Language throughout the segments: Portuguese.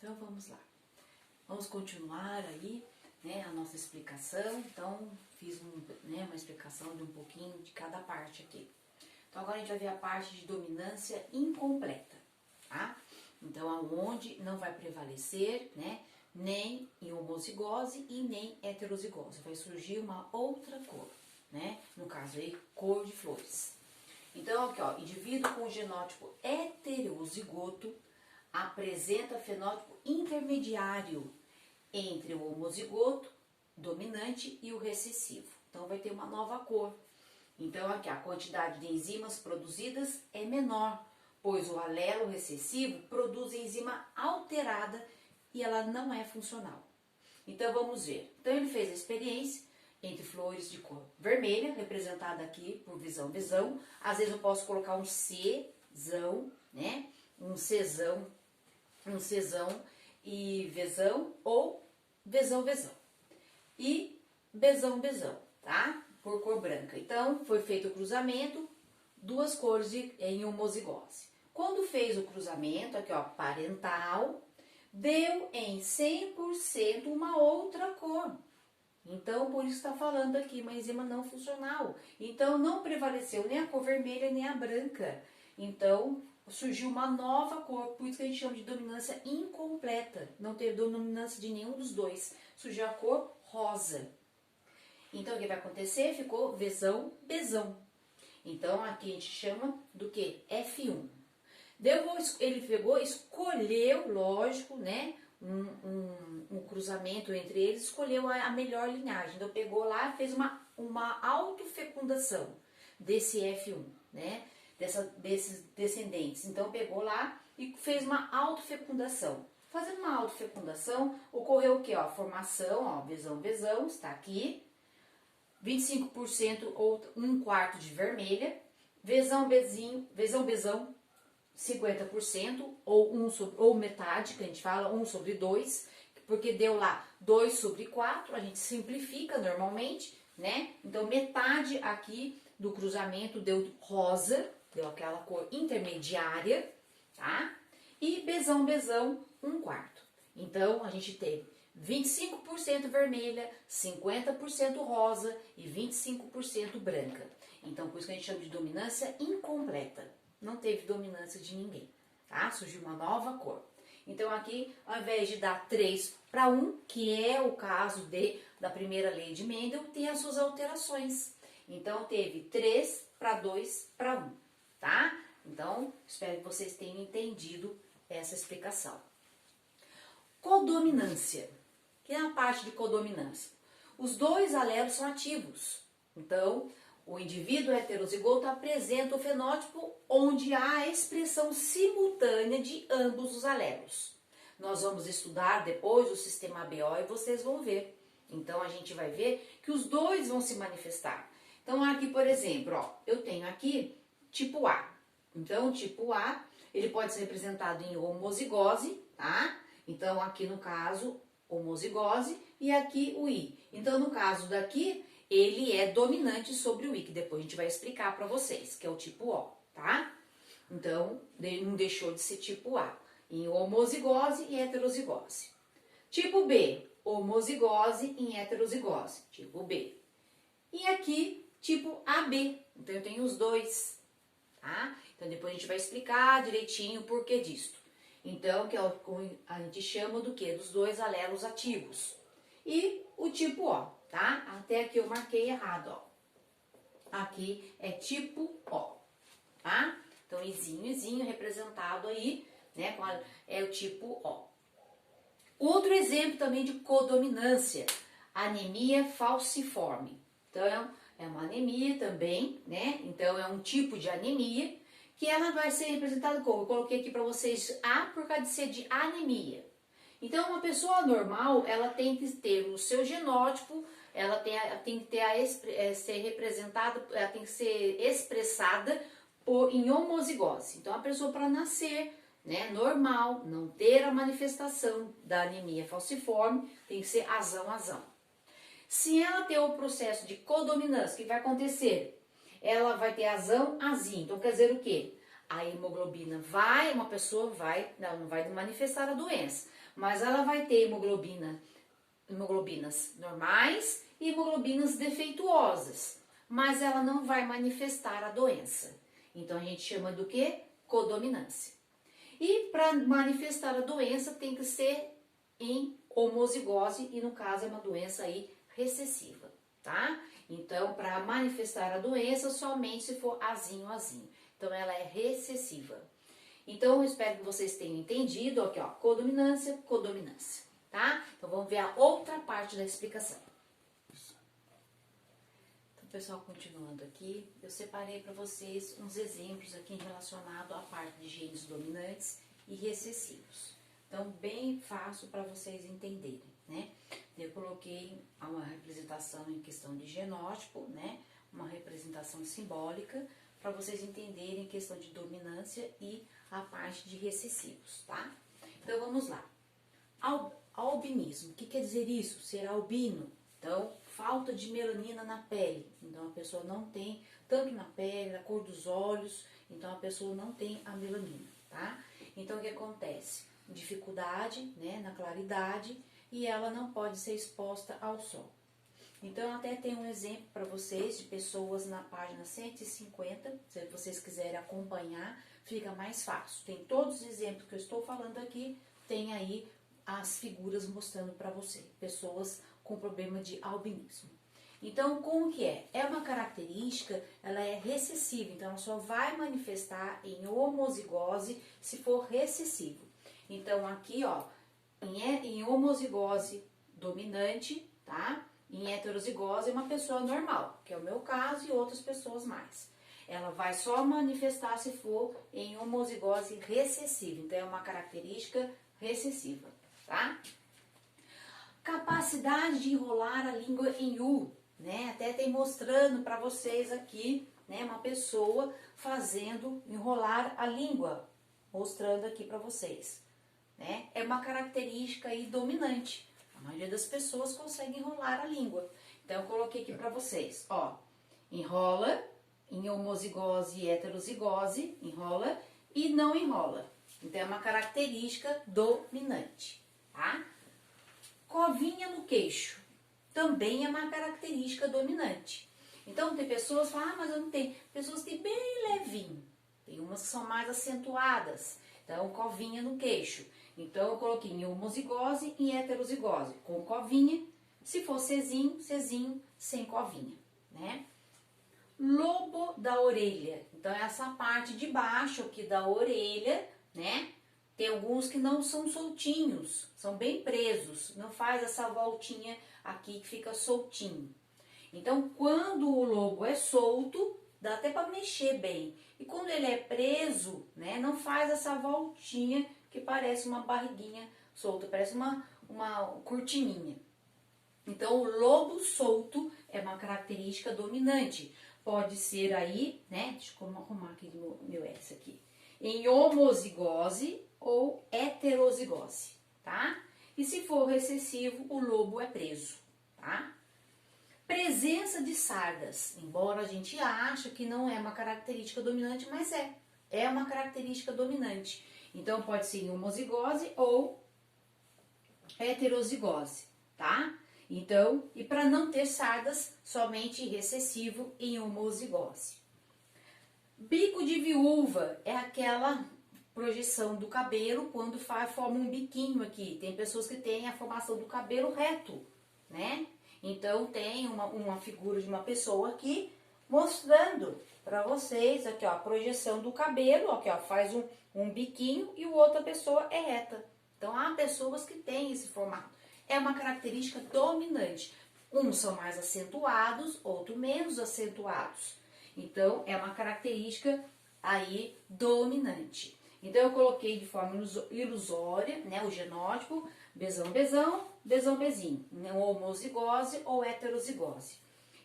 Então vamos lá. Vamos continuar aí, né, a nossa explicação. Então fiz uma explicação de um pouquinho de cada parte aqui. Então agora a gente vai ver a parte de dominância incompleta, tá? Então aonde não vai prevalecer, né, nem em homozigose e nem heterozigose. Vai surgir uma outra cor, né? No caso aí, cor de flores. Então aqui ó, indivíduo com genótipo heterozigoto apresenta fenótipo intermediário entre o homozigoto dominante e o recessivo. Então vai ter uma nova cor. Então aqui a quantidade de enzimas produzidas é menor, pois o alelo recessivo produz enzima alterada e ela não é funcional. Então vamos ver. Então ele fez a experiência entre flores de cor vermelha, representada aqui por visão. Às vezes eu posso colocar um Czão, né? Um Czão e Vzão ou Vzão. E Bzão, tá? Por cor branca. Então foi feito o cruzamento, duas cores em homozigose. Quando fez o cruzamento, aqui ó, parental, deu em 100% uma outra cor. Então, por isso está falando aqui, uma enzima não funcional. Então, não prevaleceu nem a cor vermelha, nem a branca. Então, surgiu uma nova cor, por isso que a gente chama de dominância incompleta. Não teve dominância de nenhum dos dois. Surgiu a cor rosa. Então, o que vai acontecer? Ficou Vzão, Bzão. Então, aqui a gente chama do que? F1. Ele pegou, escolheu, lógico, né? Um cruzamento entre eles, escolheu a melhor linhagem. Então, pegou lá, fez uma autofecundação desse F1, né? Desses descendentes. Então, pegou lá e fez uma autofecundação. Fazendo uma autofecundação, ocorreu o quê? Ó, a formação, ó, Vzão, está aqui. 25% ou 1/4 de vermelha. Vzão, 50% ou metade, que a gente fala, 1/2, porque deu lá 2/4, a gente simplifica normalmente, né? Então, metade aqui do cruzamento deu rosa, deu aquela cor intermediária, tá? E Bzão, 1/4. Então, a gente teve 25% vermelha, 50% rosa e 25% branca. Então, por isso que a gente chama de dominância incompleta. Não teve dominância de ninguém, tá? Surgiu uma nova cor. Então, aqui, ao invés de dar 3/1, que é o caso da primeira lei de Mendel, tem as suas alterações. Então, teve 3/2/1, tá? Então, espero que vocês tenham entendido essa explicação. Codominância. Que é a parte de codominância? Os dois alelos são ativos. Então, o indivíduo heterozigoto apresenta o fenótipo onde há a expressão simultânea de ambos os alelos. Nós vamos estudar depois o sistema ABO e vocês vão ver. Então, a gente vai ver que os dois vão se manifestar. Então, aqui, por exemplo, ó, eu tenho aqui tipo A. Então, o tipo A, ele pode ser representado em homozigose, tá? Então, aqui no caso, homozigose e aqui o I. Então, no caso daqui, ele é dominante sobre o I, que depois a gente vai explicar para vocês, que é o tipo O, tá? Então, não deixou de ser tipo A, em homozigose e heterozigose. Tipo B, homozigose em heterozigose, tipo B. E aqui, tipo AB, então eu tenho os dois, tá? Então, depois a gente vai explicar direitinho o porquê disto. Então, que é o que a gente chama do quê? Dos dois alelos ativos. E o tipo O, tá? Até aqui eu marquei errado, ó. Aqui é tipo O, tá? Então, izinho representado aí, né? É o tipo O. Outro exemplo também de codominância, anemia falciforme. Então, é uma anemia também, né? Então, é um tipo de anemia que ela vai ser representada como? Eu coloquei aqui para vocês A por causa de ser de anemia. Então, uma pessoa normal, ela tem que ter o seu genótipo, ela tem que ter ser representada, ela tem que ser expressada em homozigose. Então, a pessoa para nascer, né, normal, não ter a manifestação da anemia falciforme, tem que ser azão. Se ela ter o processo de codominância, o que vai acontecer? Ela vai ter azão, azinho. Então, quer dizer o quê? a hemoglobina uma pessoa ela não vai manifestar a doença, mas ela vai ter hemoglobinas normais e hemoglobinas defeituosas, mas ela não vai manifestar a doença. Então a gente chama do que? Codominância. E para manifestar a doença tem que ser em homozigose, e no caso é uma doença aí recessiva, tá? Então, para manifestar a doença, somente se for azinho. Então, ela é recessiva. Então, eu espero que vocês tenham entendido, aqui ó, codominância, tá? Então, vamos ver a outra parte da explicação. Então, pessoal, continuando aqui, eu separei para vocês uns exemplos aqui relacionados à parte de genes dominantes e recessivos. Então, bem fácil para vocês entenderem, né? Eu coloquei uma representação em questão de genótipo, né? Uma representação simbólica, para vocês entenderem questão de dominância e a parte de recessivos, tá? Então, vamos lá. Albinismo, o que quer dizer isso? Ser albino. Então, falta de melanina na pele. Então, a pessoa não tem, tanto na pele, na cor dos olhos, então a pessoa não tem a melanina, tá? Então, o que acontece? Dificuldade, né, na claridade, e ela não pode ser exposta ao sol. Então, até tem um exemplo para vocês de pessoas na página 150, se vocês quiserem acompanhar, fica mais fácil. Tem todos os exemplos que eu estou falando aqui, tem aí as figuras mostrando para você, pessoas com problema de albinismo. Então, como que é? É uma característica, ela é recessiva, então ela só vai manifestar em homozigose se for recessivo. Então, aqui, ó, em homozigose dominante, tá? Em heterozigose é uma pessoa normal, que é o meu caso e outras pessoas mais. Ela vai só manifestar se for em homozigose recessiva, então é uma característica recessiva, tá? Capacidade de enrolar a língua em U, né? Até tem mostrando para vocês aqui, né, uma pessoa fazendo enrolar a língua, mostrando aqui para vocês, né? É uma característica aí dominante. A maioria das pessoas consegue enrolar a língua. Então eu coloquei aqui para vocês, ó, enrola em homozigose e heterozigose, enrola e não enrola. Então é uma característica dominante, tá? Covinha no queixo, também é uma característica dominante. Então, tem pessoas que falam, ah, mas eu não tenho. Pessoas que têm bem levinho. Tem umas que são mais acentuadas. Então, covinha no queixo. Então, eu coloquei em homozigose e heterozigose, com covinha. Se for cezinho, sem covinha, né? Lobo da orelha. Então, essa parte de baixo aqui da orelha, né? Tem alguns que não são soltinhos, são bem presos, não faz essa voltinha aqui que fica soltinho. Então, quando o lobo é solto, dá até para mexer bem. E quando ele é preso, né, não faz essa voltinha que parece uma barriguinha solta, parece uma cortininha. Então, o lobo solto é uma característica dominante. Pode ser aí, né, deixa eu arrumar aqui meu S aqui, em homozigose ou heterozigose, tá? E se for recessivo, o lobo é preso, tá? Presença de sardas, embora a gente ache que não é uma característica dominante, mas é uma característica dominante. Então, pode ser em homozigose ou heterozigose, tá? Então, e para não ter sardas, somente recessivo em homozigose. Bico de viúva é aquela projeção do cabelo quando forma um biquinho aqui. Tem pessoas que têm a formação do cabelo reto, né? Então, tem uma figura de uma pessoa aqui mostrando para vocês aqui, ó, a projeção do cabelo, aqui, ó, faz um biquinho e o outra pessoa é reta. Então, há pessoas que têm esse formato. É uma característica dominante. Uns são mais acentuados, outros menos acentuados. Então, é uma característica aí dominante. Então, eu coloquei de forma ilusória, né, o genótipo, bezão, bezinho, né, homozigose ou heterozigose.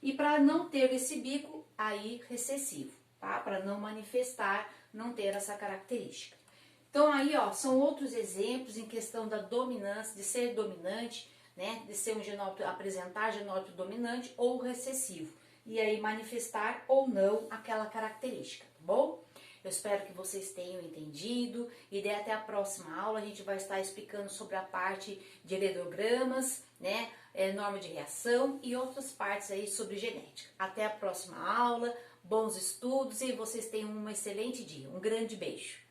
E para não ter esse bico, aí recessivo, tá? Para não manifestar, não ter essa característica. Então, aí, ó, são outros exemplos em questão da dominância, de ser dominante, né, de ser um genótipo, apresentar genótipo dominante ou recessivo. E aí manifestar ou não aquela característica, tá bom? Eu espero que vocês tenham entendido e daí até a próxima aula a gente vai estar explicando sobre a parte de heredogramas, né, norma de reação e outras partes aí sobre genética. Até a próxima aula, bons estudos e vocês tenham um excelente dia. Um grande beijo.